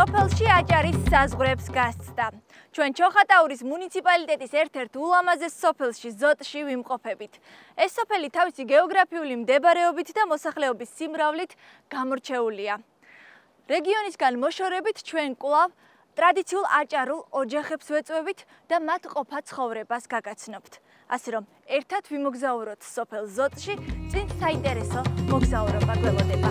სოფელში აჭარის საზღვრებს გასცდა. ჩვენ ჩოხატაურის მუნიციპალიტეტის ერთ-ერთ ულამაზეს სოფელში ზოტში ვიმყოფებით. ეს სოფელი თავისი გეოგრაფიული მდებარეობით და მოსახლეობის სიმრავლით გამორჩეულია. რეგიონისგან მოშორებით ჩვენ კვლავ ტრადიციულ აჭარულ ოჯახებს ვეწვევით და მათ ყოფა ცხოვრებას გაგაცნობთ. ასე რომ ერთად ვიმოგზაუროთ სოფელ ზოტში, წინ საინტერესო მოგზაურობა გველოდება.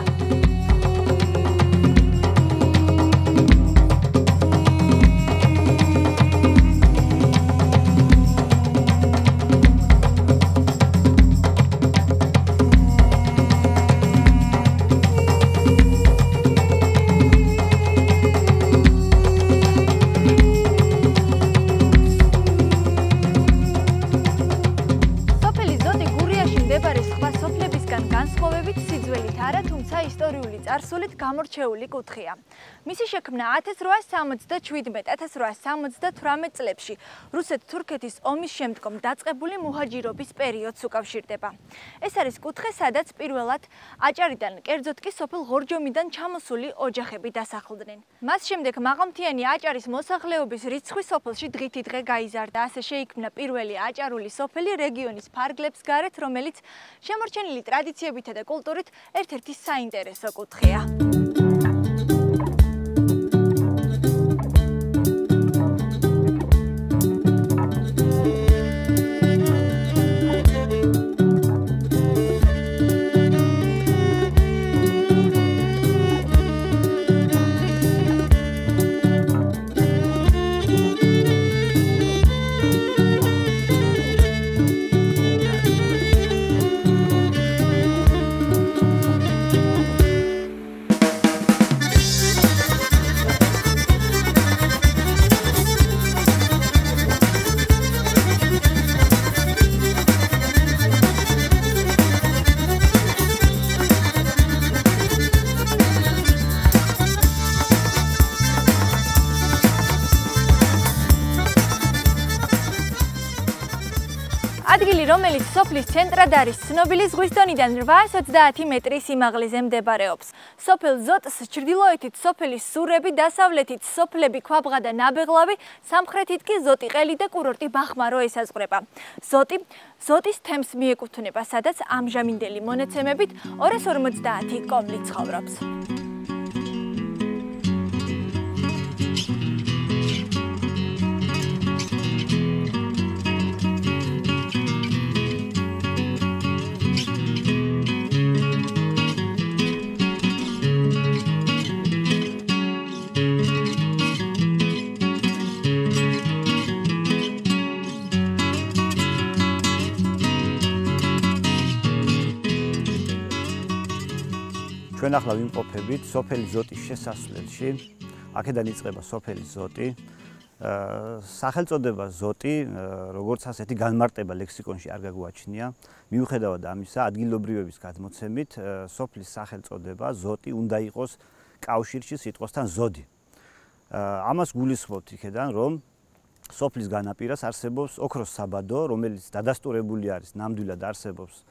წარსულით გამორჩეული კუთხეა. მისი შექმნა 1877-1878 წლებში რუსეთ-თურქეთის ომის შემდგომ დაწყებული მუჰაჯირობის პერიოდს უკავშირდება. ეს არის კუთხე, სადაც პირველად აჭარიდან, კერძოდ კი სოფელ ღორჯომიდან ჩამოსული ოჯახები დასახლდნენ. მას შემდეგ მაღალმთიანი აჭარის მოსახლეობის რიცხვი სოფელში დღითი დღე გაიზარდა. ასე შეიქმნა პირველი აჭარული სოფელი რეგიონის ფარგლებს გარეთ, რომელიც შემორჩენილი ტრადიციებითა და კულტურით ერთ-ერთი საინტერესო კუთხეა. ადგილი, რომელიც სოფლის ცენტრად არის, ცნობილი ზღვის დონიდან 830 მეტრის სიმაღლეზე მდებარეობს. სოფელ ზოტს ჩრდილოეთით სოფელის სურები, დასავლეთით სოფლები ქვაბღა და ნაბეღლავი, სამხრეთით კი ზოტი-ყელი და კურორტი ბახმარო ესაზღვრება. ზოტის თემს მიეკუთვნება, სადაც ამჟამინდელი მონაცემებით 250 კომლი ცხოვრობს. ჩვენ ახლა ვიმყოფებით სოფელი ზოტის შესასვლელში. აქედან იწყება სოფელი ზოტი. სახელწოდება ზოტი, როგორც ასეთი განმარტება ლექსიკონში არ გაგვაჩნია. მიუხედავად ამისა, ადგილობრივების გადმოცემით, სოფლის სახელწოდება ზოტი უნდა იყოს კავშირში სიტყვასთან ზოდი. ამას გულისხმობთ იქედან, რომ სოფლის განაპირას არსებობს ოქროს საბადო, რომელიც დადასტურებული არის, ნამდვილად არსებობს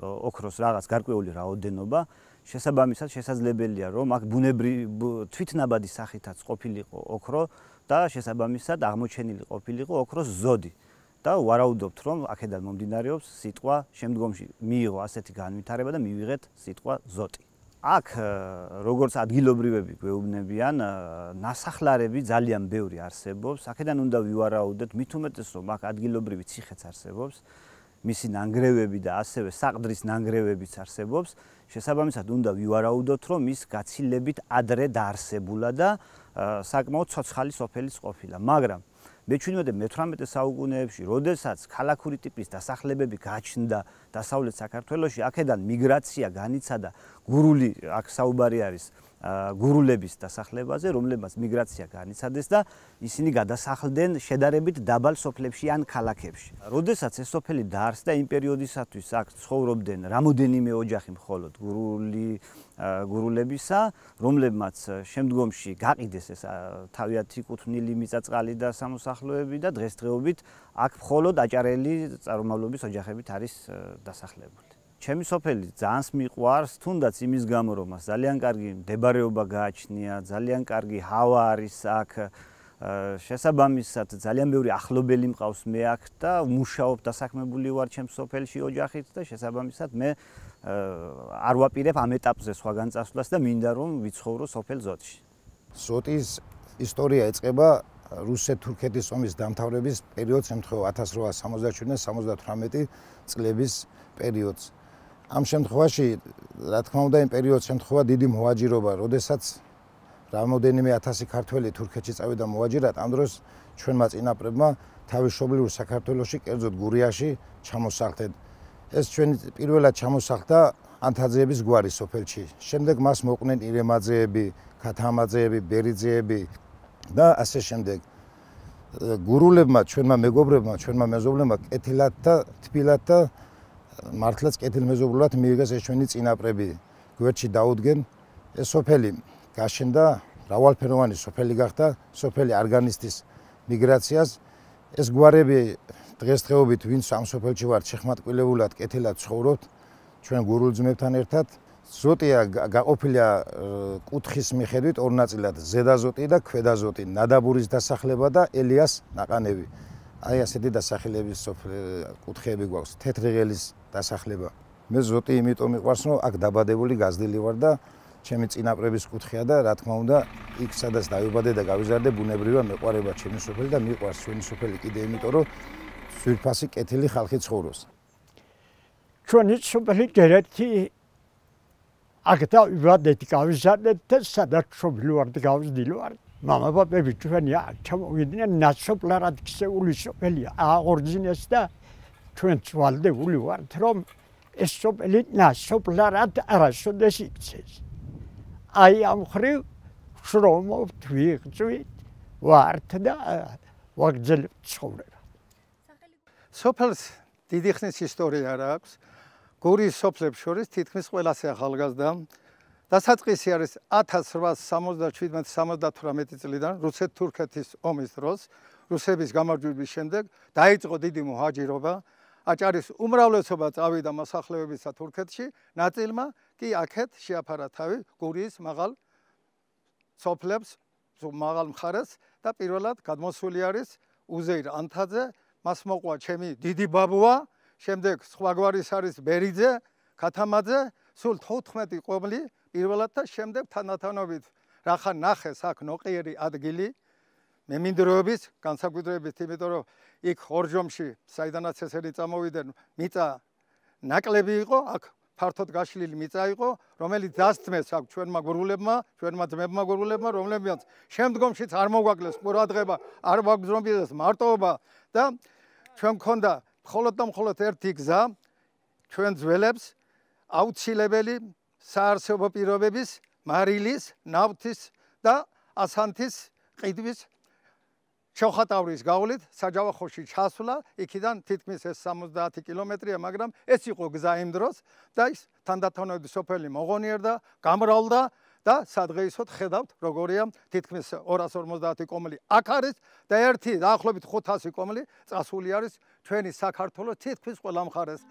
ოქროს რაღაც გარკვეული რაოდენობა. შესაბამისად შესაძლებელია, რომ აქ თვითნაბადის სახითაც ყოფილიყო ოქრო და შესაბამისად აღმოჩენილი ყოფილიყო ოქროს ზოდი. და ვარაუდობთ, რომ აქედან მომდინარეობს სიტყვა, შემდგომში მიიღო ასეთი განვითარება და მივიღეთ სიტყვა ზოტი. აქ როგორც ადგილობრივები გვეუბნებიან, ნასახლარები ძალიან ბევრი არსებობს. აქედან უნდა ვივარაუდოთ, მით უმეტეს რომ აქ ადგილობრივი ციხეც არსებობს. მისი ნანგრევები და ასევე საყდრის ნანგრევებიც არსებობს. შესაბამისად უნდა ვივარაუდოთ, რომ ის გაცილებით ადრე დაარსებულა და საკმაოდ ცოცხალი სოფელის ყოფილა. მაგრამ მე-17-მე-18 საუკუნეებში, როდესაც ქალაქური ტიპის დასახლებები გაჩნდა დასავლეთ საქართველოში, აქედან მიგრაცია განიცადა გურული, აქ საუბარი არის გურულების დასახლებაზე, რომლებმაც მიგრაცია განიცადეს და ისინი გადასახლდნენ შედარებით დაბალ სოფლებში ან ქალაქებში. როდესაც ეს სოფელი დაარსდა, იმ პერიოდისათვის აქ ცხოვრობდნენ რამოდენიმე ოჯახი მხოლოდ გურულებისა, რომლებმაც შემდგომში გაყიდეს ეს თავიანთი კუთვნილი მიწა-წყალი და სამოსახლოები და დღესდღეობით აქ მხოლოდ აჭარელი წარმომავლობის ოჯახებით არის დასახლებული. ჩემი სოფელი ძალიან მიყვარს, თუნდაც იმის გამო, რომ მას ძალიან კარგი მდებარეობა გააჩნია, ძალიან კარგი ჰავა არის აქ. შესაბამისად ძალიან ბევრი ახლობელი მყავს მე აქ და მუშაობ დასაქმებული ვარ ჩემს სოფელში ოჯახით და შესაბამისად მე არ ვაპირებ ამ ეტაპზე სხვაგან წასვლას და მინდა რომ ვიცხოვრო სოფელ ზოტში. ზოტის ისტორია ეწყება რუსეთ-თურქეთის ომის დამთავრების პერიოდს, ემთხვევა 1867-78 წლების პერიოდს. ამ შემთხვევაში, რა თქმა უნდა, იმ პერიოდს ემთხვევა დიდი მოაჯირობა, როდესაც რამოდენიმე ათასი ქართველი თურქეთში წავიდა მოაჯირად, ამ დროს ჩვენმა წინაპრებმა თავისშობილურ საქართველოში, კერძოდ გურიაში ჩამოსახლდნენ. ეს ჩვენი პირველად ჩამოსახლდა ანთაძეების გვარი სოფელში. შემდეგ მას მოყვნენ ირემაძეები, ქათამაძეები, ბერიძეები და ასე შემდეგ. გურულებმა, ჩვენმა მეგობრებმა, ჩვენმა მეზობლებმა კეთილად და თბილად და მართლაც კეთილმეზობლად მიიღეს ეს ჩვენი წინაპრები. გვერდში დაუდგენ ეს სოფელი გაშენდა მრავალფეროვანი სოფელი გახდა, სოფელი არგანისტის მიგრაციას. ეს გვარები დღესდღეობით ვინც ამ სოფელში ვართ შეხმატკილებულად კეთილად ცხოვრობთ ჩვენ გურულ ძმებთან ერთად. ზოტია გაყოფილია კუთხის მიხედვით ორ ნაწილად, ზედა ზოტი და ქვედა ზოტი, ნადაბურის დასახლება და ელიას ნაყანევი. აი ასეთი დასახლების კუთხეები გვაქვს, თეთრიღელის დასახლება. მე ზოტი იმიტომ მიყვარს, რომ აქ დაბადებული გაზრდილი ვარ და ჩემი წინაპრების კუთხეა და რა თქმა უნდა, იქ სადაც დავიბადე და გავიზარდე, ბუნებრივია მეყვარება ჩემი სოფელი და მიყვარს ჩვენი სოფელი კიდე იმიტომ, რომ ძვირფასი კეთილი ხალხი ცხოვრობს. ჩვენი სოფელი ჯერეთი აქ დავიბადეთ, გავიზარდეთ და სადაც მშობლი ვარ და გავზრდილი ვარ. მამაპაპები ჩვენი ჩამოვიდნენ ნასოფლარად ქცეული სოფელია, აღორძინეს და ჩვენც ვალდებული ვართ, რომ ეს სოფელი ნასოფლარად არასოდეს იქცეს. აი ამ ხრივ შრომობთ, ვიღწვით, ვართ და ვაგრძელებთ ცხოვრება. სოფელს დიდი ხნის ისტორია აქვს. გურიის სოფლებს შორის თითქმის ყველაზე ახალგაზრდა. დასაწყისი არის 1877-78 წლიდან რუსეთ-თურქეთის ომის დროს. რუსების გამარჯვების შემდეგ დაიწყო დიდი მოჰაჯირობა. აჭარის უმრავლესობა წავიდა მოსახლეობისა თურქეთში, ნაწილმა კი აქეთ შეაფარა თავი გურიის მაღალ სოფლებს, მაღალ მხარეს და პირველად გადმოსული არის უზეირ ანთაძე, მას მოყვა ჩემი დიდი ბაბუა, შემდეგ სხვა გვარის არის ბერიძე, ქათამაძე, სულ 14 ყომლი პირველად და შემდეგ თანათანობით რახან ნახეს აქ ნოყიერი ადგილი მემინდვრეობის განსაკუთრებით, იმიტომ რომ იქ ხორჯომში, საიდანაც ესენი წამოვიდნენ, მიწა ნაკლები იყო, აქ ფართოდ გაშლილი მიწა იყო, რომელიც დასთმეს აქ ჩვენმა გურულებმა, ჩვენმა ძმებმა გურულებმა, რომლებიც შემდგომშიც არ მოგვაკლეს ყურადღება, არ ვაგზნობიდეს მარტოობა და ჩვენ მქონდა მხოლოდ და მხოლოდ ერთი გზა ჩვენ ძველებს აუცილებელი საარსებო პირობების, მარილის, ნავთის და ასანთის ყიდვის შოხატავრის გავლით საჯავახოში ჩასვლა, იქიდან თითქმის ეს 70 კილომეტრია, მაგრამ ეს იყო გზა იმ დროს და ის თანდათანობით სოფელი მოღონიერდა, გამრავლდა და სადღეისოდ ხედავთ როგორია თითქმის 250 ყომლი აქ არის და ერთი დაახლოებით 500 ყომლი წასული არის ჩვენი საქართველოს თითქმის ყველა მხარეს.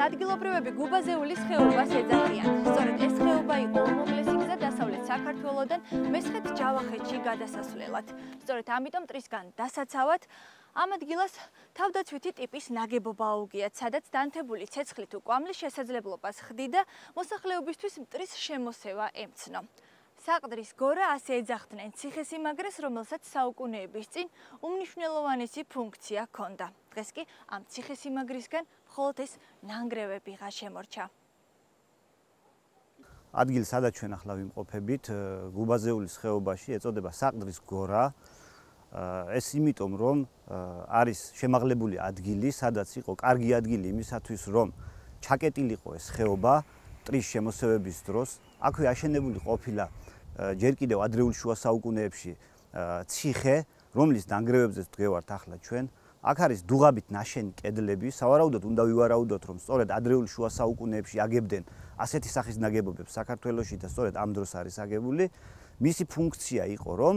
ადგილობრივები გუბაზეულის ხეობას ეძახიან. სწორედ ეს ხეობა იყო უმოკლესი გზა დასავლეთ საქართველოდან მესხეთ ჯავახეთში გადასასვლელად. სწორედ ამიტომ ტრისგან დასაცავად ამ ადგილას თავდაცვითი ტიპის ნაგებობა აუგიათ, სადაც დანთებული ცეცხლი თუ კვამლის შესაძლებლობას ხდიდა მოსახლეობისთვის მტრის შემოსევა ემცნო. საყდრის გორა ასე ეძახდნენ ციხესიმაგრეს, რომელსაც საუკუნეების წინ უმნიშვნელოვანესი ფუნქცია ჰქონდა. დღეს კი ამ ციხესიმაგრისგან მხოლოდ ეს ნანგრევებიღა შემორჩა. ადგილი, სადაც ჩვენ ახლა ვიმყოფებით, გუბაზეულის ხეობაში, ეწოდება საყდრის გორა. ეს იმიტომ, რომ არის შემაღლებული ადგილი, სადაც იყო კარგი ადგილი იმისათვის, რომ ჩაკეტილიყო ეს ხეობა მტრის შემოსევების დროს. აქვე აშენებული ყოფილა ჯერ კიდევ ადრეულ შუა საუკუნეებში ციხე, რომლის ნანგრევებზეც ვდგევართ ახლა ჩვენ. აქ არის დუღაბით ნაშენი კედლები, სავარაუდოდ უნდა ვივარაუდოთ, რომ სწორედ ადრეულ შუა საუკუნეებში აგებდნენ ასეთი სახის ნაგებობებს საქართველოში და სწორედ ამ დროს არის აგებული. მისი ფუნქცია იყო, რომ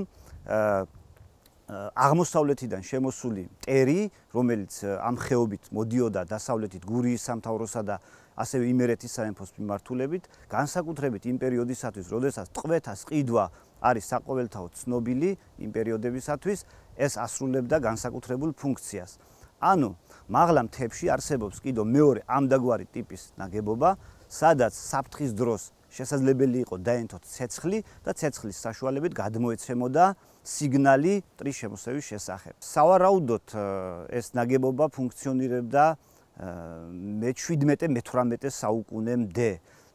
აღმოსავლეთიდან შემოსული მტერი, რომელიც ამ ხეობით მოდიოდა დასავლეთით გურიის სამთავროსა და ასევე იმერეთის სამეფოს მიმართულებით, განსაკუთრებით იმ პერიოდისათვის, როდესაც ტყვეთას ყიდვა არის საყოველთაო ცნობილი იმ პერიოდებისათვის, ეს ასრულებდა განსაკუთრებულ ფუნქციას. ანუ მაღლა მთებში არსებობს კიდო მეორე ამდაგვარი ტიპის ნაგებობა, სადაც საფრთხის დროს შესაძლებელი იყო დაენთოთ ცეცხლი და ცეცხლის საშუალებით გადმოეცემოდა სიგნალი მტრის შემოსევის შესახებ. სავარაუდოდ ეს ნაგებობა ფუნქციონირებდა მე-17-18 საუკუნემდე,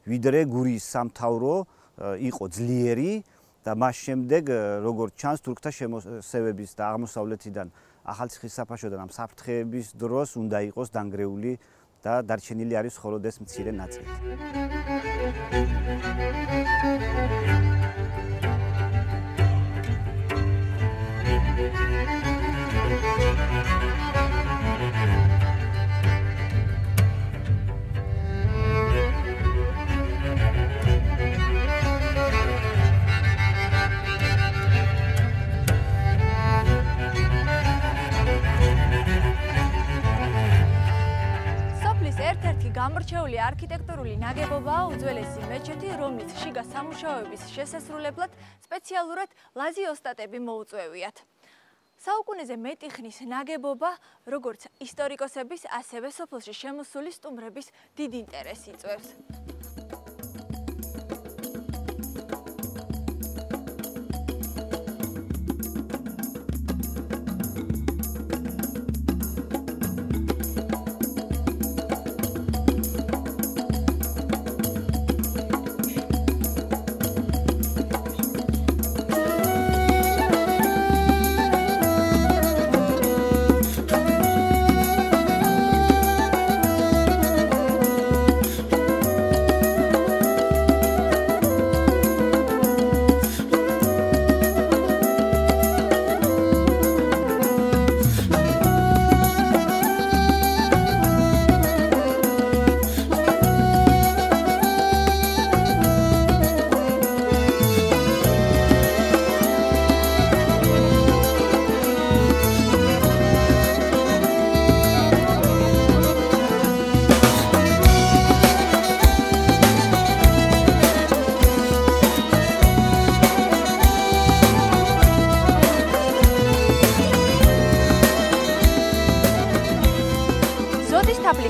ვიდრე გურიის სამთავრო იყო ძლიერი და მას შემდეგ, როგორც ჩანს, თურქთა შემოსევების და აღმოსავლეთიდან ახალციხის საფაშოდან ამ საფრთხეების დროს უნდა იყოს დანგრეული და დარჩენილი არის მხოლოდ ეს მცირე ნაწილი. გამორჩეული არქიტექტურული ნაგებობაა უძველესი მეჩეთი, რომლის შიგა სამუშაოების შესასრულებლად სპეციალურად ლაზი ოსტატები მოუწვევიათ. საუკუნეზე მეტი ხნის ნაგებობა, როგორც ისტორიკოსების, ასევე სოფელში შემოსული სტუმრების დიდ ინტერესს იწვევს.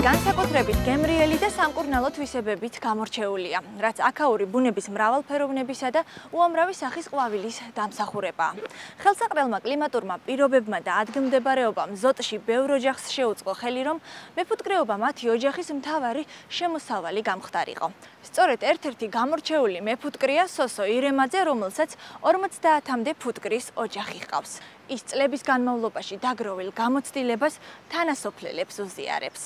განსაკუთრებით გემრიელი და სამკურნალო თვისებებით გამორჩეულია, რაც აქაური ბუნების მრავალფეროვნებისა და უამრავი სახის ყვავილის დამსახურებაა. ხელსაყრელმა კლიმატურმა პირობებმა და ადგილმდებარეობამ ზოტში ბევრ ოჯახს შეუწყო ხელი, რომ მეფუტკრეობა მათი ოჯახის მთავარი შემოსავალი გამხდარიყო. სწორედ ერთ-ერთი გამორჩეული მეფუტკრეა სოსო ირემაძე, რომელსაც 50-მდე ფუტკრის ოჯახი ჰყავს. ის წლების განმავლობაში დაგროვილ გამოცდილებას თანასოფლელებს უზიარებს.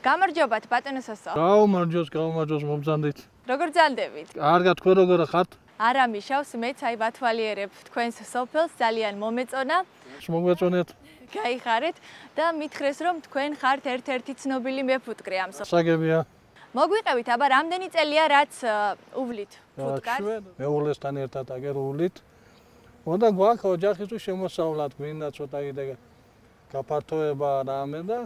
გამარჯობათ ბატონო სოსო. გამარჯოს მომბრძანდით. როგორ ბრძანდებით? კარგად, თქვენ როგორ ხართ? არა მიშავს, მეც აი ვათვალიერებ თქვენს სოფელს, ძალიან მომეწონა. მოგეწონეთ. გაიხარეთ და მითხრეს რომ თქვენ ხართ ერთ-ერთი ცნობილი მეფუტკრე ამ სოფელში. საგებია. მოგვიყევით, აბა რამდენი წელია რაც უვლით ფუტკარს? მეუღლესთან ერთად აგერ უვლით. უნდა გვაქვს ოჯახისთვის შემოსავლად, გვინდა ცოტა კიდე გაფართოება რამე და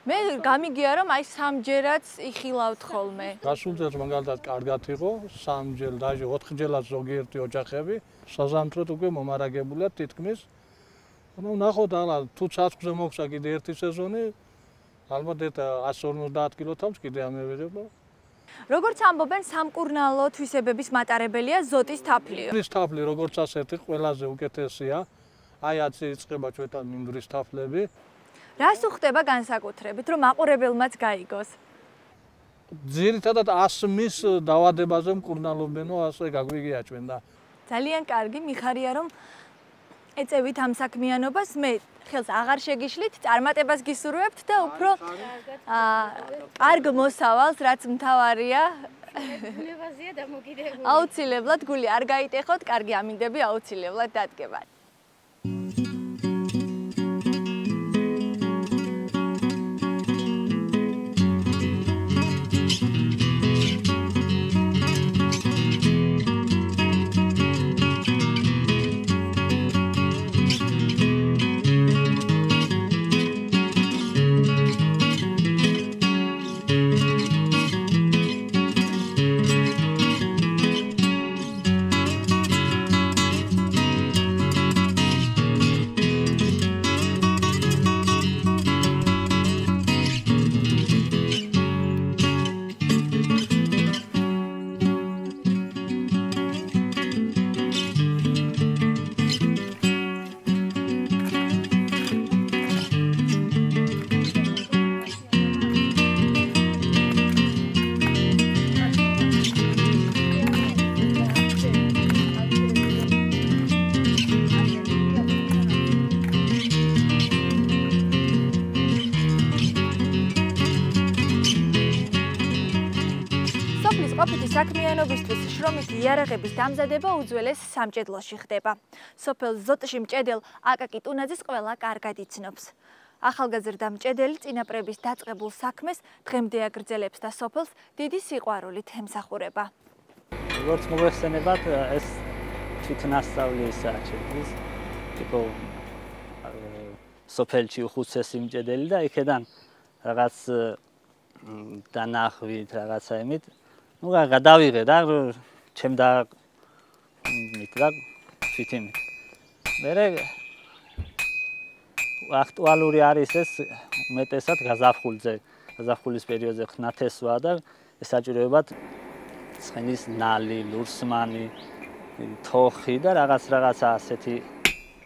მე გამიგია რომ აი სამჯერაც იხილავთ ხოლმე. გასულ წელს მაგალითად კარგად იყო, სამჯერ, დაჟე 4ჯერაც ზოგიერთი ოჯახები საზამთროდ უკვე მომარაგებულია თითქმის. Ну, ნახოთ ალა თუ ცაცხვზე მოხსა კიდე ერთი სეზონი, ალბათ 150 კილოთავს კიდე ამევერება. როგორც ამბობენ, სამკურნალო თვისებების მატარებელია ზოტის თაფლიო. მინდვრის თაფლი როგორც ასეთი ყველაზე უკეთესია. აი აცი იწყება ჩვენთან მინდვრის თაფლები. რას უხდება განსაკუთრებით, რომ მაყურებელმაც გაიგოს? ძირითადად ასმის დაავადებაზე მკურნალობენო, ასე გაგვიგია ჩვენ და ძალიან კარგი, მიხარია რომ ეწევით ამ საქმიანობას, მე ხელს აღარ შეგიშლით, წარმატებას გისურვებთ და უფრო კარგ მოსავალს, რაც მთავარია. ბუნებაზეა დამოკიდებული. აუცილებლად გული არ გაიტეხოთ, კარგი ამინდები აუცილებლად დადგებათ. ყოფითი საქმიანობისთვის შრომითი იარაღების დამზადება უძველეს სამჭედლოში ხდება. სოფელ ზოტში მჭედელ აკაკი ტუნაძის ყველა კარგად იცნობს. ახალგაზრდა მჭედელი წინაპრების დაწყებულ საქმეს დღემდე აგრძელებს და სოფელს დიდი სიყვარულით ემსახურება. როგორც მოგეხსენებათ, ეს თვითნასწავლისაა ჩემთვის. ტიპო სოფელში უხუცესი მჭედელი და იქედან რაღაც დანახვით, რაღაცა იმით ну გადავიღე და ჩემ და მითხრა თვითიმით. მერე აქტუალური არის ეს უმეტესად გაზაფხულის პერიოდზე ხნათესვა და ესაჭიროებად ცხენის ნალი, ლურსმანი, თოხი და რაღაცა ასეთი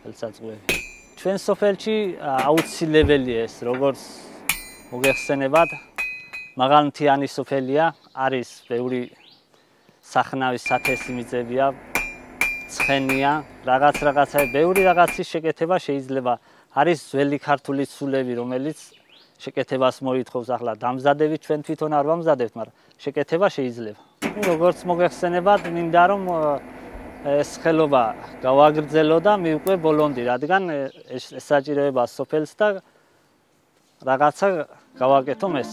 ხელსაწყოები. ჩვენ სოფელში აუცილებელია ეს, როგორც მოგეხსენებათ, მაღალმთიანი სოფელია, არის ბევრი სახნავის სათესი მიწებია, ცხენია, რაღაცა ბევრი რაღაცის შეკეთება შეიძლება. არის ძველი ქართული ცულები, რომელიც შეკეთებას მოითხოვს, ახლა დამზადებით ჩვენ თვითონ არ ვამზადებთ, მაგრამ შეკეთება შეიძლება. როგორც მოგეხსენებათ, მინდა რომ ეს ხელობა გავაგრძელო და მივყვე ბოლომდე, რადგან ესაჭიროება სოფელს და რაღაცა გავაკეთო ეს.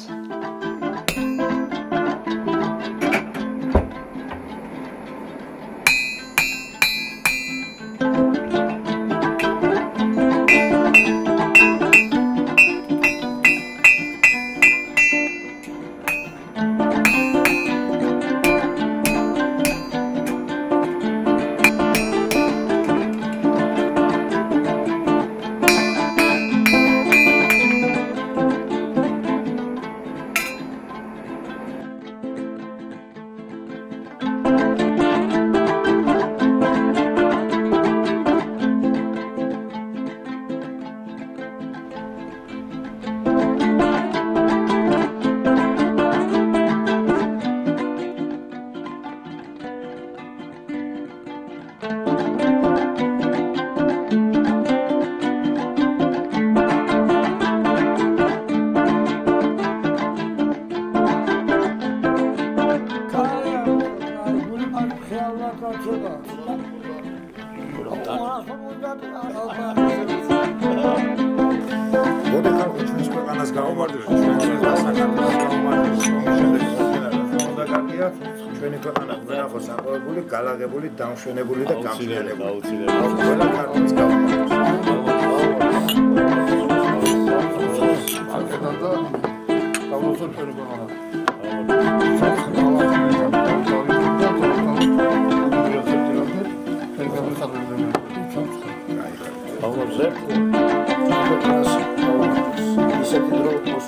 ჩვენი ქვეყანა უნდა ნახოს აყვავებული, გალაგებული, დამშვენებული და გამშვენებული. აუცილებლად. ყველა ქართლის გამომართვას.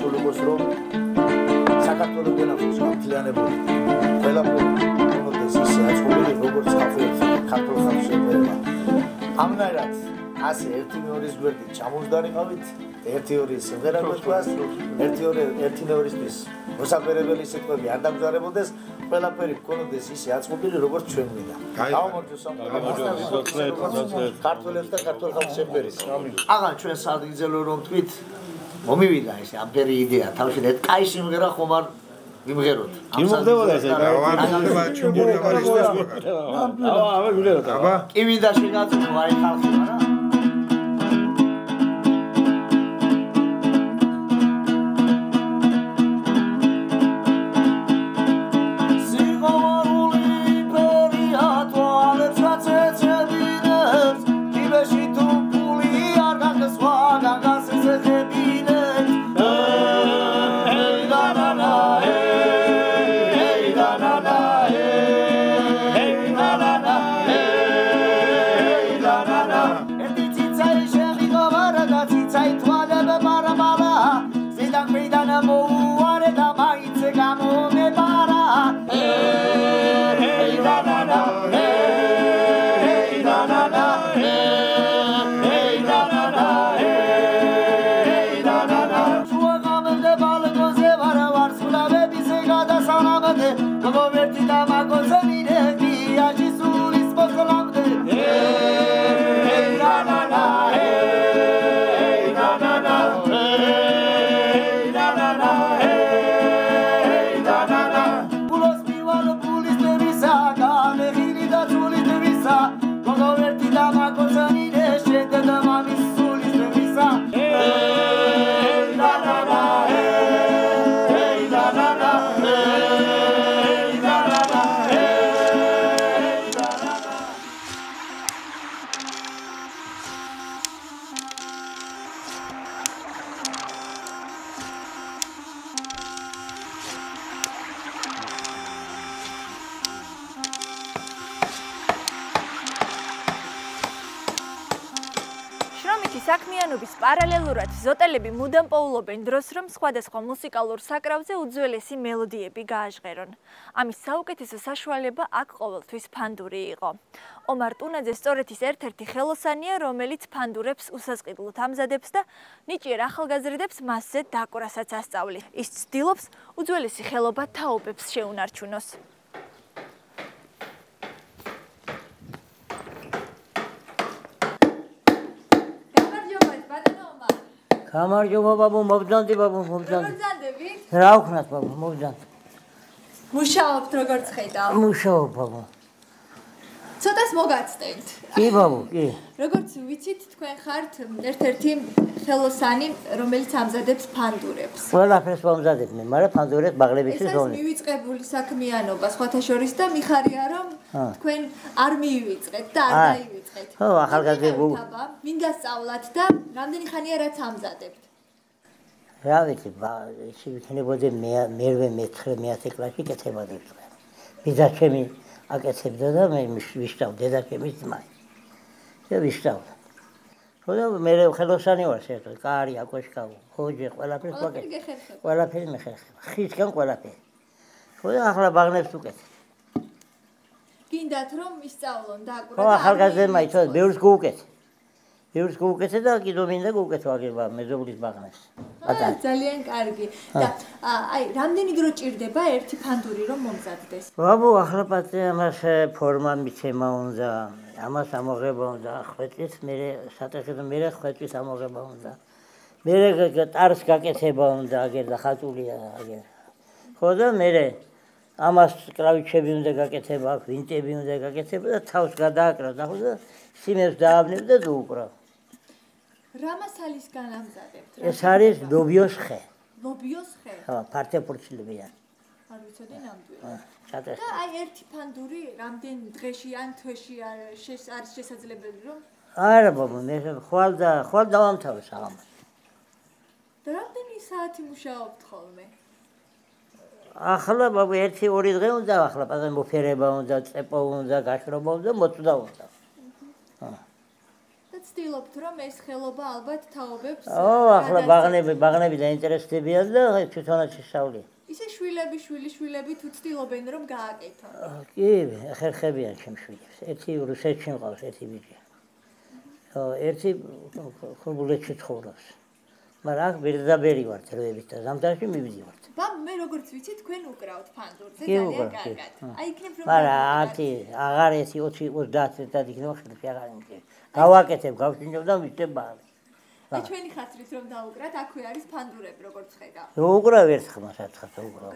გასული იყოს რომ საქართველოს განახოს გამთლიანებული ყველაფერი მოხდეს ისე აწყობილი როგორც ქართულ ხალხს შეგვერება ამნაირად ასე 1-2-ის გვერდით ჩამოვდარიყავით 1-2 სიმღერა გვეთქვას 1-2-ის მოსაბერებელი სიტყვები არ დამგზავრებოდეს ყველაფერი გქონდეს ისე აწყობილი როგორც ჩვენ გვინდა გამომორჩოს ქართველებს და ქართულ ხალხს შეგვერის აღარ ჩვენ საგრძელო რომ თქვით მომივიდა ესე ამ ფერი იდეა თავში და კაი სიმღერა ხომ არ ვიმღეროთ იმოხდებოდა ესე კი მინდა შეგაწყვეტო აი ხალხი არა საქმიანობის პარალელურად ზოტელები მუდამ პოულობენ დროს, რომ სხვადასხვა მუსიკალურ საკრავზე უძველესი მელოდიები გააჟღერონ. ამის საუკეთესო საშუალება აქ ყოველთვის ფანდური იყო. ომარ ტუნაძე სწორედ ის ერთ-ერთი ხელოსანია, რომელიც ფანდურებს უსასყიდლოდ ამზადებს და ნიჭიერ ახალგაზრდებს მასზე დაკვრასაც ასწავლის. ის ცდილობს უძველესი ხელობა თაობებს შეუნარჩუნოს. გამარჯობა ბაბუ, მობრძანდი ბაბუ, მობრძანდი. მობრძანდებით? რა ვქნათ ბაბუ, მობრძანდი. მუშაობთ როგორც ხედავ? მუშაობ ბაბუ. ცოტას მოგაცდენთ. კი ბაბუ, კი. როგორც ვიცით, თქვენ ხართ ერთ-ერთი ხელოსანი, რომელიც ამზადებს ფანდურებს. ყველაფერს ვამზადებ მე, მაგრამ ფანდურებს ბაღლებისთვის ეს ვამზადებ. მივიწყებული საქმიანობა სხვათა შორის და მიხარია რომ თქვენ არ მივიწყეთ და არ დაივიწყეთ. ხო, ახალგაზრდა მინ გასწავლათ და რამდენი ხანია რაც ამზადებთ? რა ვიცი, ისე ვიქნებოდი მერვე მე-9 მე-10 კლასში კეთებოდი. ბიძა ჩემი აკეთებდა და მე ვისწავლე დედა ჩემის ძმა. და ვისწავლე. ხოდა მე ხელოსანი ვარ საერთოდ, კარი, აკოშკა, ხოჯე, ყველაფერს ვაკეთებ. ყველაფერი მეხერხება. ხისგან ყველაფერი. ხოდა ახლა ბაღნებს ვუკეთებ. გინდათ რომ ისწავლონ და აკურატ. ხო, ახალგაზრდა იცოდეთ, ბევრს გუკეთე. ბევრს გუკეთე და კიდევ მინდა გუკეთო აგება მეზობლის ბაღნებს. ძალიან კარგი. და აი, რამდენი დრო ჭირდება ერთი ფანდური რომ მომზადდეს? ბაბუ, ახლა პატე ამას ფორმა მიცემა უნდა. ამას ამოღება უნდა ხვეწის, მე სატეხი და მე ხვეწის ამოღება უნდა. მე ტარს გაკეთება უნდა, აგერ და ხატულია აგერ. ხო და მე ამას კლავიშები უნდა გაკეთება, ვინტები უნდა გაკეთება და თავს გადააკრა და ხო და სიმებს დააბნებ და დაუკრა. რა მასალისგან ამზადებთ? ეს არის ლობიოს ხე. ლობიოს ხე? ხო, ფართეფურცლებია. არ ვიცოდი ნამდვილად. და აი ერთი ფანდური რამდენ დღეში ან თვეში არის შესაძლებელი რომ? არა ბაბა, მე ხვალ დავამთავრე საღამოს. და რამდენი საათი მუშაობთ ხოლმე? ახლა ბაბა 1-2 დღე უნდა ახლა პატარა მოფერება უნდა, წეპო უნდა, გაშრობა უნდა, მოწვდა უნდა. და ცდილობთ რომ ეს ხელობა ალბათ თაობებს ახლა ბაღნები დაინტერესდებიან და თვითონაც შესავლია. ისე შვილები თუ ცდილობენ რომ გააკეთონ. კი, ხერხებიან ჩემ შვილებს. ერთი რუსეთში მყავს, ერთი ბიჭი. ერთი ხურბულეთში ცხოვრობს. მაგრამ აქ ბერდაბერი ვარ დროებით და ზამთარში მივიდივართ. მე როგორც ვიცი თქვენ უკრავთ ფანჯურზე ძალიან კარგად. აი იქნებ რომ მაგრამ აღარ ერთი 20 წელიწად იქნება ხელში აღარ იმჭი. გავაკეთებ, გავშინჯებ და ვიჭებ ბაღი. აი ჩვენი ხათრით რომ დაუკრათ, აქვე არის ფანჯურები როგორც ხედავ. უკრავ ერთ ხმას, სათხაც უკრავ.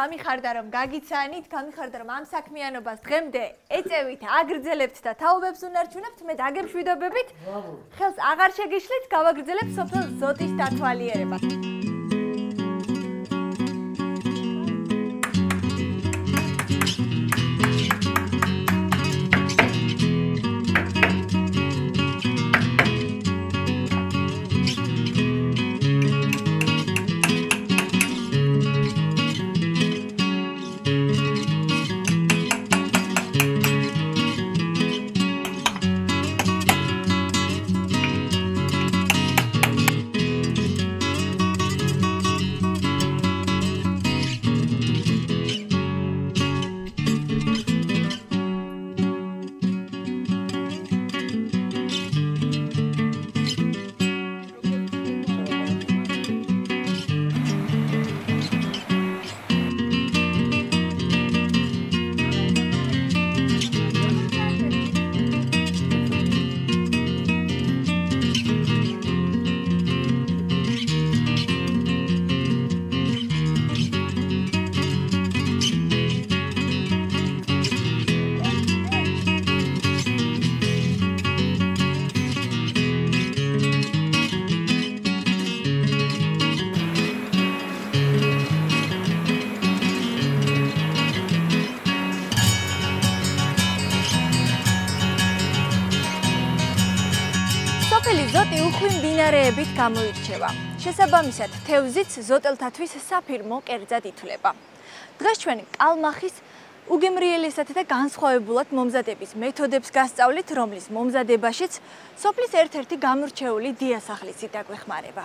გამიხარდა რომ გაგიცანით, გამიხარდა რომ ამ საქმიანობას დღემდე ეწევით, აგრძელებთ და თაობებს უნარჩუნებთ, მე დაგემშვიდობებით. ხელს აღარ შეგიშლით, გავაგრძელებთ სოფელ ზოტის დათვალიერება. ზოტი უხვი მდინარეებით გამოირჩევა. შესაბამისად, თევზიც ზოტელთათვის საფირმო კერძად ითვლება. დღეს ჩვენ კალმახის უგემრიელესად და განსხვავებულად მომზადების მეთოდებს გასწავლით, რომლის მომზადებაშიც სოფლის ერთ-ერთი გამორჩეული დიასახლისი დაგვეხმარება.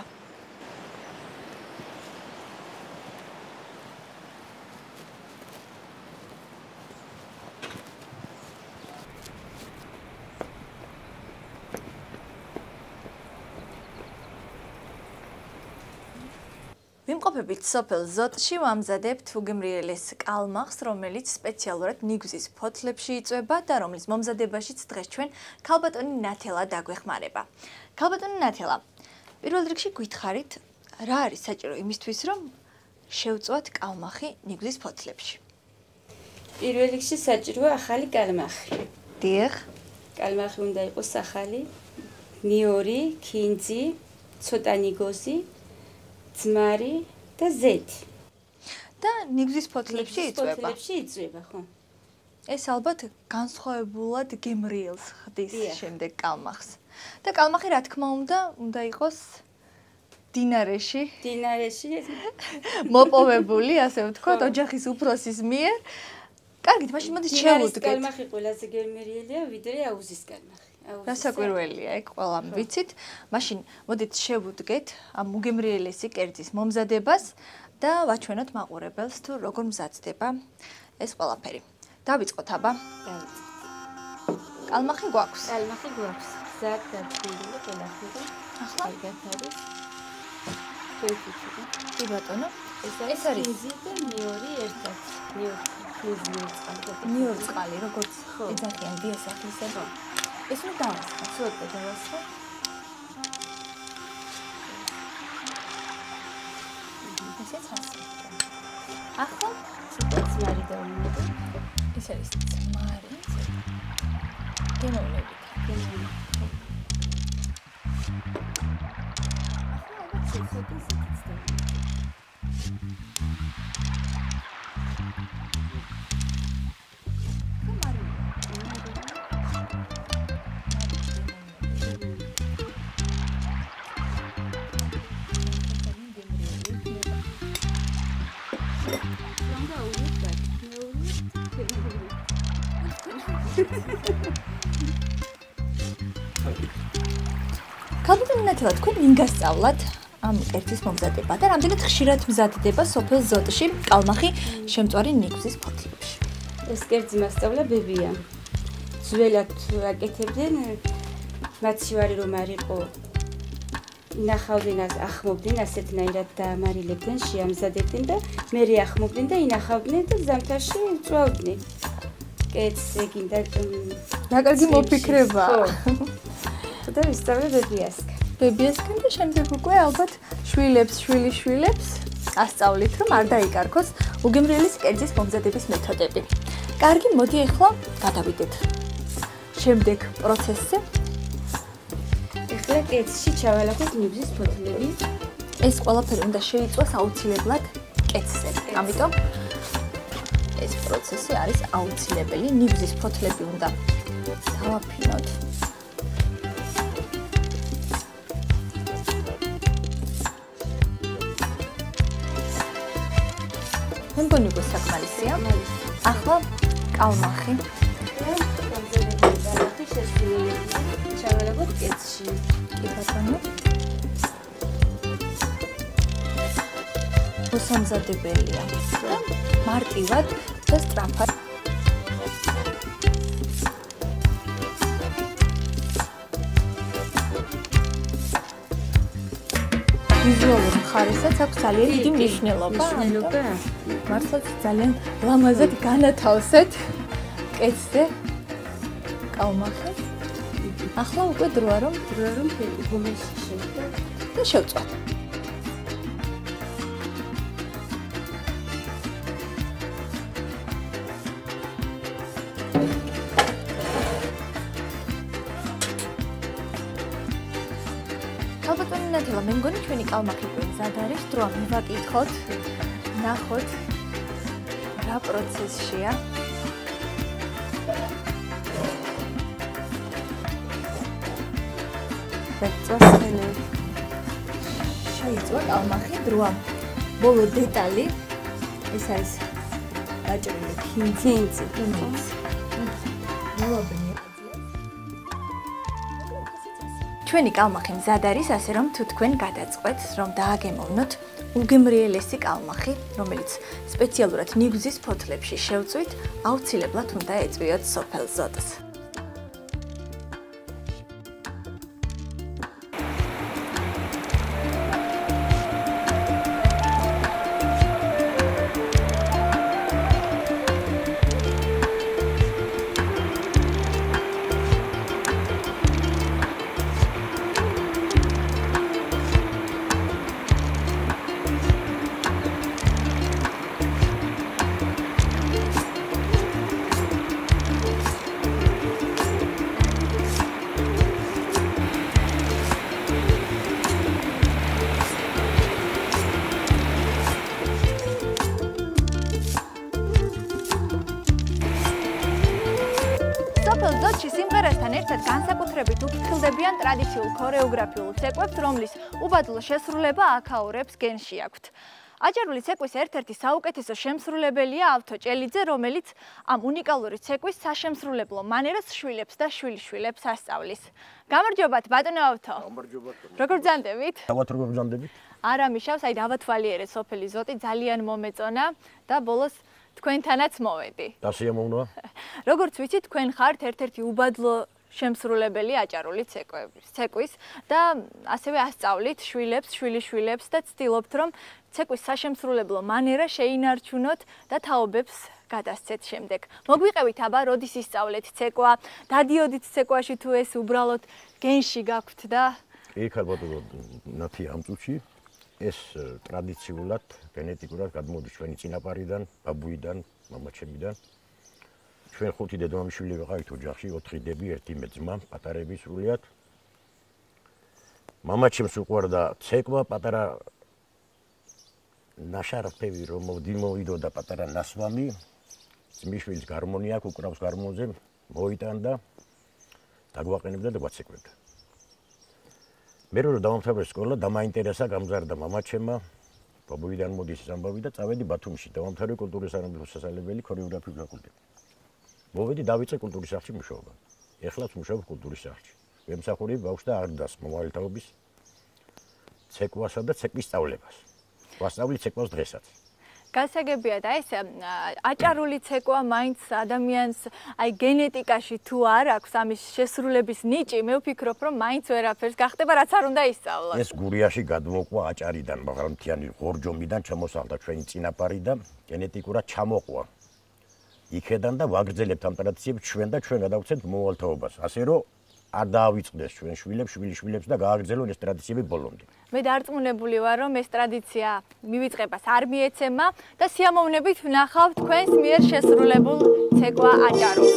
ვიმყოფებით სოფელ ზოტში, ვამზადებთ უგემრიელეს კალმახს, რომელიც სპეციალურად ნიგვზის ფოთლებში იწვება და რომლის მომზადებაშიც დღეს ჩვენ ქალბატონი ნათელა დაგვეხმარება. ქალბატონი ნათელა, პირველ რიგში გითხარით, რა არის საჭირო იმისთვის, რომ შევწვათ კალმახი ნიგვზის ფოთლებში? პირველ რიგში საჭიროა ახალი კალმახი. დიახ. კალმახი უნდა იყოს ახალი, ნიორი, ქინძი, ცოტა ნიგოზი, ძმარი და ზეთი. და ნიგვზის ფოთლებში იწვება. ფოთლებში იწვება, ხო. ეს ალბათ განსხვავებულად გემრიელს ხდის შემდეგ კალმახს. და კალმახი რა თქმა უნდა იყოს დინარეში მოპოვებული, ასე ვთქვათ, ოჯახის უფროსის მიერ. კარგით, მაშინ მოდით შევუდგეთ. კალმახი ყველაზე გემრიელია, ვიდრე აუზის კალმახი. რასაკვირველია, ეგ ყველამ ვიცით. მაშინ მოდით შევუდგეთ ამ უგემრიელესი კერძის მომზადებას და ვაჩვენოთ მაყურებელს თუ როგორ მზადდება ეს ყველაფერი. დავიწყოთ აბა. კალმახი გვაქვს. კალმახი გვაქვს. გზად დაწვილი ყველაფერი. ახლა კარგად არის. კი ბატონო, ეს არის ქინძი და ნიორი ერთად. ნიორი წყალი, როგორც ეძახიან დიასახლისება. ეს უნდა დავასხა, ცოტა დავასხა. ესეც ასე. ახლა ცოტა ძმარი დავუმატე. ეს არის ძმარი. გემოვნებით. ახლა ცოტა ზეთიც დავუმატე. ქალბატონი თქვენ ვინ გასწავლათ ამ კერძის მომზადება და რამდენად ხშირად მზადდება სოფელ ზოტში კალმახი შემწვარი ნიგვზის ფოთლებში? ეს კერძი მასწავლა ბებია. ძველად აკეთებდნენ, მათ შევარი რომ არ იყო ინახავდნენ, ახმობდნენ, ასეთნაირად დაამარილებდნენ, შეამზადებდნენ და მერე ახმობდნენ და ინახავდნენ და ზამთარში წვავდნენ. კერძზე გინდა ნაკარგი მოფიქრება. და ვისწავლე ბებიასგან. ბებიასგან და შემდეგ უკვე ალბათ შვილებს ასწავლით, რომ არ დაიკარგოს უგემრიელის კერძის მომზადების მეთოდები. კარგი, მოდი ახლა გადავიდეთ შემდეგ პროცესზე. ახლა კერძში ჩავალაგოთ ნიგვზის ფოთლები. ეს ყველაფერი უნდა შეიწვას აუცილებლად კერძზე. ამიტომ ეს პროცესი არის აუცილებელი. ნიგვზის ფოთლები უნდა დავაფინოთ. მე მგონი უკვე საკმარისია. ახლა კალმახი. ჩავალაგოთ კერძში. კი ბატონო. მოსამზადებელია. მარტივად და სწრაფად. ვიზუალურ მხარესაც აქვს ძალიან დიდი მნიშვნელობა. მართლაც ძალიან ლამაზად განათავსეთ კერძზე კალმახი. ახლა უკვე დროა რომ ღომელში შევდა და შევწვავ. ალბათ ნათელა მე მგონი ჩვენი კალმახი მზად არის, დროა მივაკითხოთ, ნახოთ რა პროცესია. შეიწვა კალმახი, დროა ბოლო დეტალი ეს არის გაჭრილი ქინძი. ჩვენი კალმახი მზად არის, ასე რომ თუ თქვენ გადაწყვეტთ, რომ დააგემოვნოთ უგემრიელესი კალმახი, რომელიც სპეციალურად ნიგვზის ფოთლებში შევწვით, აუცილებლად უნდა ეწვიოთ სოფელ ზოტს. ზოტში სიმღერასთან ერთად განსაკუთრებით უფრთხილდებიან ტრადიციულ ქორეოგრაფიულ ცეკვებს, რომლის უბადლო შესრულება აქაურებს გენში აქვთ. აჭარული ცეკვის ერთ-ერთი საუკეთესო შემსრულებელია ავთო ჭელიძე, რომელიც ამ უნიკალური ცეკვის საშემსრულებლო მანერას შვილებს და შვილიშვილებს ასწავლის. გამარჯობათ, ბატონო ავთო. გამარჯობათ. როგორ ბრძანდებით? დავათ როგორ ბრძანდებით? არა მიშავს, აი დავათვალიერე სოფელი ზოტი ძალიან მომეწონა და ბოლოს თქვენთანაც მოვედი. დასიამოვნოა. როგორც ვიცით, თქვენ ხართ ერთ-ერთი უბადლო შემსრულებელი აჭარული ცეკვის და ასევე ასწავლით შვილებს, შვილიშვილებს და ცდილობთ, რომ ცეკვის საშემსრულებლო მანერა შეინარჩუნოთ და თაობებს გადასცეთ შემდეგ. მოგვიყევით აბა, როდის ისწავლეთ ცეკვა, დადიოდით ცეკვაში თუ ეს უბრალოდ გენში გაქვთ და კი, ქალბატონო, ნათი ამ წუთში ეს ტრადიციულად, გენეტიკურად გადმოდის ჩვენი წინაპარიდან, ბაბუიდან, მამაჩემიდან. ჩვენ 5 დედმამიშვილი ვიყავით ოჯახში, 4 დები, 1 მეძმა, პატარები სრულიად. მამაჩემს უყვარდა ცეკვა, პატარა ნაშარფები რომ მოვიდოდა პატარა ნასვამი, ძმისშვილის გარმონია აქვს, უკრავს გარმონზე, მოიტანდა, დაგვაყენებდა და გვაცეკვებდა. მე რომ დავამთავრე სკოლა, დამაინტერესა, გამზარდა მამაჩემმა, ბაბუიდან მოდის ამბავი და წავედი ბათუმში, დავამთავრე კულტურის სამეცნიერო სასწავლებელი ქორეოგრაფიული ფაკულტეტი. მოვედი დავიწყე კულტურის სახლში მუშაობა. ეხლაც მუშაობ კულტურის სახლში. ვემსახურებ ბავშვს და არდას მოვალეთაობის ცეკვასა და ცეკვის სწავლებას. ვასწავლი ცეკვას დღესაც. გასაგებია და ეს აჭარული ცეკვა მაინც ადამიანს აი გენეტიკაში თუ არ აქვს ამის შესრულების ნიჭი, მე ვფიქრობ, რომ მაინც ვერაფერს გახდება, რაც არ უნდა ისწავლოს. ეს გურიაში გადმოყვა აჭარიდან, მაგრამ მთიანი ღორჯომიდან ჩამოსახლდა ჩვენი წინაპარი და გენეტიკურად ჩამოყვა. იქედან და ვაგრძელებთ ამ ტრადიციებს ჩვენ და ჩვენ გადავცემთ მოვალეთაობას. ასე რომ არ დაავიწყდეს ჩვენ შვილებს, შვილიშვილებს და გააგრძელონ ეს ტრადიციები ბოლომდე. მე დარწმუნებული ვარ, რომ ეს ტრადიცია მივიწყებას არ მიეცემა და სიამოვნებით ვნახავთ თქვენს მიერ შესრულებულ ცეკვა აჭარულს.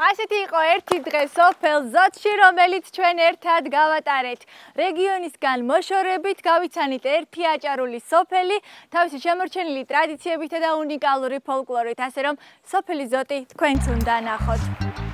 ასეთი იყო ერთი დღე სოფელ ზოთში, რომელიც ჩვენ ერთად გავატარეთ. რეგიონისგან მოშორებით გავიცანით ერთი აჭარული სოფელი, თავისი შემორჩენილი ტრადიციებითა და უნიკალური ფოლკლორით, ასე რომ სოფელი ზოტი თქვენც უნდა ნახოთ.